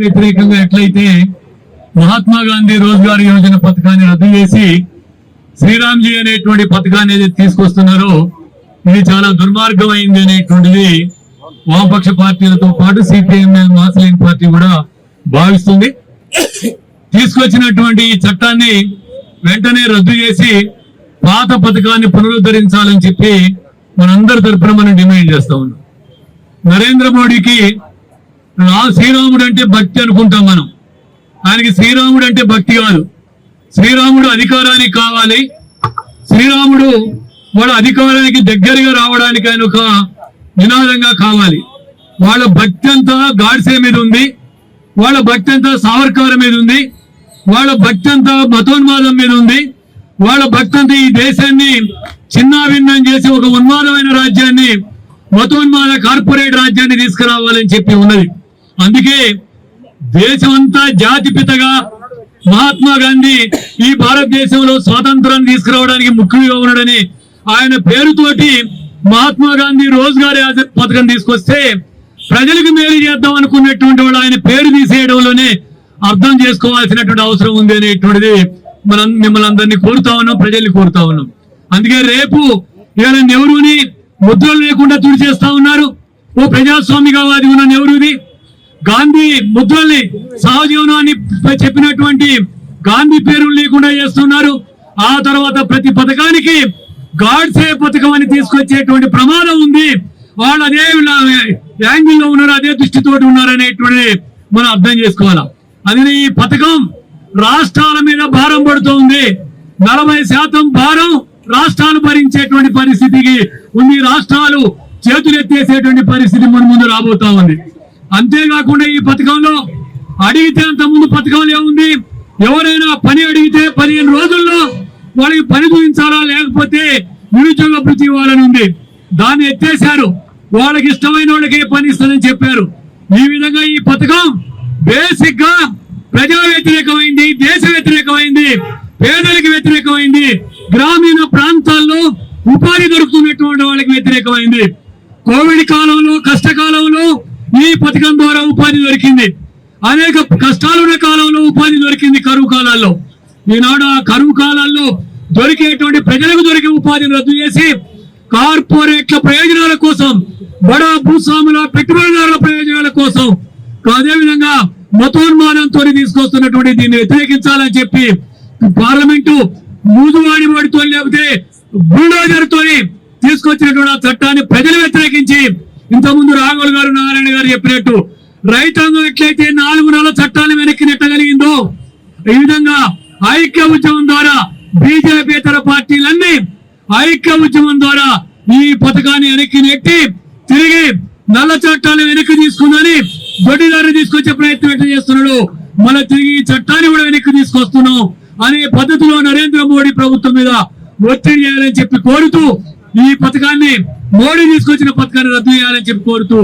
వ్యతిరేకంగా ఎట్లయితే మహాత్మా గాంధీ రోజ్గార్ యోజన పథకాన్ని రద్దు చేసి శ్రీరామ్జీ అనేటువంటి పథకాన్ని ఏదైతే తీసుకొస్తున్నారో ఇది చాలా దుర్మార్గం అయింది అనేటువంటిది వామపక్ష పార్టీలతో పాటు సిపిఎం మార్క్సిస్ట్ పార్టీ కూడా భావిస్తుంది. తీసుకొచ్చినటువంటి ఈ చట్టాన్ని వెంటనే రద్దు చేసి పాత పథకాన్ని పునరుద్ధరించాలని చెప్పి మనందరి తరఫున మనం డిమాండ్ చేస్తా ఉన్నాం. నరేంద్ర మోడీకి శ్రీరాముడు అంటే భక్తి అనుకుంటాం మనం. ఆయనకి శ్రీరాముడు అంటే భక్తి కాదు. శ్రీరాముడు అధికారానికి కావాలి. శ్రీరాముడు వాళ్ళ అధికారానికి దగ్గరగా రావడానికి ఆయన ఒక నినాదంగా కావాలి. వాళ్ళ భక్తి అంతా గాడ్సే మీద ఉంది, వాళ్ళ భక్తి అంతా సావర్కర్ మీద ఉంది, వాళ్ళ భక్తి అంతా మతోన్మాదం మీద ఉంది, వాళ్ళ భక్తి అంతా ఈ దేశాన్ని చిన్నాభిన్నం చేసి ఒక ఉన్మాదమైన రాజ్యాన్ని, మతోన్మాద కార్పొరేట్ రాజ్యాన్ని తీసుకురావాలని చెప్పి ఉన్నది. అందుకే దేశమంతా జాతిపితగా మహాత్మా గాంధీ ఈ భారతదేశంలో స్వాతంత్రాన్ని తీసుకురావడానికి ముఖ్యంగా ఉన్నాడని ఆయన పేరుతోటి మహాత్మా గాంధీ రోజ్గార్ పథకం తీసుకొస్తే ప్రజలకు మేలు చేద్దాం అనుకున్నటువంటి వాళ్ళు ఆయన పేరు తీసేయడంలోనే అర్థం చేసుకోవాల్సినటువంటి అవసరం ఉంది అనేటువంటిది మిమ్మల్ని అందరినీ కోరుతా ఉన్నాం, ప్రజల్ని కోరుతా ఉన్నాం. అందుకే రేపు ఇవాళ నెహ్రూని ముద్రలు లేకుండా తుడిచేస్తా ఉన్నారు. ఓ ప్రజాస్వామికవాది ఉన్న నెహ్రూని, గాంధీ ముద్రల్ని సహజీవనాన్ని చెప్పినటువంటి గాంధీ పేరు లేకుండా చేస్తున్నారు. ఆ తర్వాత ప్రతి పథకానికి గాడ్సే పథకం అని తీసుకొచ్చేటువంటి ప్రమాదం ఉంది. వాళ్ళు అదే యాంగిల్లో ఉన్నారు, అదే దృష్టితోటి ఉన్నారు అనేటువంటిది మనం అర్థం చేసుకోవాలా. అది ఈ పథకం రాష్ట్రాల మీద భారం పడుతుంది. 40% భారం రాష్ట్రాలు భరించేటువంటి పరిస్థితికి ఉంది. రాష్ట్రాలు చేతులెత్తేసేటువంటి పరిస్థితి మన ముందు రాబోతా ఉంది. అంతేకాకుండా ఈ పథకంలో అడిగితే అంత ముందు పథకంలో ఏముంది, ఎవరైనా పని అడిగితే 15 రోజుల్లో వాళ్ళకి పని చూపించాలా, లేకపోతే నిరుద్యోగ భృతి ఇవ్వాలని ఉంది. దాన్ని ఎత్తేశారు. వాళ్ళకి ఇష్టమైన వాళ్ళకి పని ఇస్తానని చెప్పారు. ఈ విధంగా ఈ పథకం బేసిక్ గా ప్రజా వ్యతిరేకమైంది, దేశ వ్యతిరేకమైంది, పేదలకు వ్యతిరేకమైంది, గ్రామీణ ప్రాంతాల్లో ఉపాధి దొరుకుతున్నటువంటి వాళ్ళకి వ్యతిరేకమైంది. కోవిడ్ కాలంలో, కష్టకాలంలో ఈ పథకం ద్వారా ఉపాధి దొరికింది. అనేక కష్టాలున్న కాలంలో ఉపాధి దొరికింది కరువు కాలాల్లో. ఈనాడు ఆ కరువు కాలాల్లో దొరికేటువంటి ప్రజలకు దొరికే ఉపాధిని రద్దు చేసి కార్పొరేట్ల ప్రయోజనాల కోసం, బడా భూస్వాముల పెట్టుబడిదారుల ప్రయోజనాల కోసం, అదేవిధంగా మతోన్మాదంతో తీసుకొస్తున్నటువంటి దీన్ని వ్యతిరేకించాలని చెప్పి పార్లమెంటు మూదువాడి వాడితో లేకపోతే బుల్డోజర్ తో తీసుకొచ్చినటువంటి ఆ చట్టాన్ని ప్రజలు వ్యతిరేకించి, ఇంతకుముందు రాఘవులు గారు, నారాయణ గారు చెప్పినట్టు రైతాంగం ఎట్లయితే 4 నెలల చట్టాలు వెనక్కి నెట్టగలిగిందో, ఈ విధంగా ఐక్య ఉద్యమం ద్వారా బీజేపీతర పార్టీలన్నీ ఐక్య ఉద్యమం ద్వారా ఈ పథకాన్ని వెనక్కి నెట్టి తిరిగి నల్ల చట్టాలు వెనక్కి తీసుకుందని దొడ్డిదారిని తీసుకొచ్చే ప్రయత్నం ఎట్లా చేస్తున్నాడు. మళ్ళీ తిరిగి ఈ చట్టాన్ని కూడా వెనక్కి తీసుకొస్తున్నాం అనే పద్ధతిలో నరేంద్ర మోడీ ప్రభుత్వం మీద ఒత్తిడి చేయాలని చెప్పి కోరుతూ, ఈ పథకాన్ని మోడీ తీసుకొచ్చిన పథకాన్ని రద్దు చేయాలని చెప్పి కోరుతూ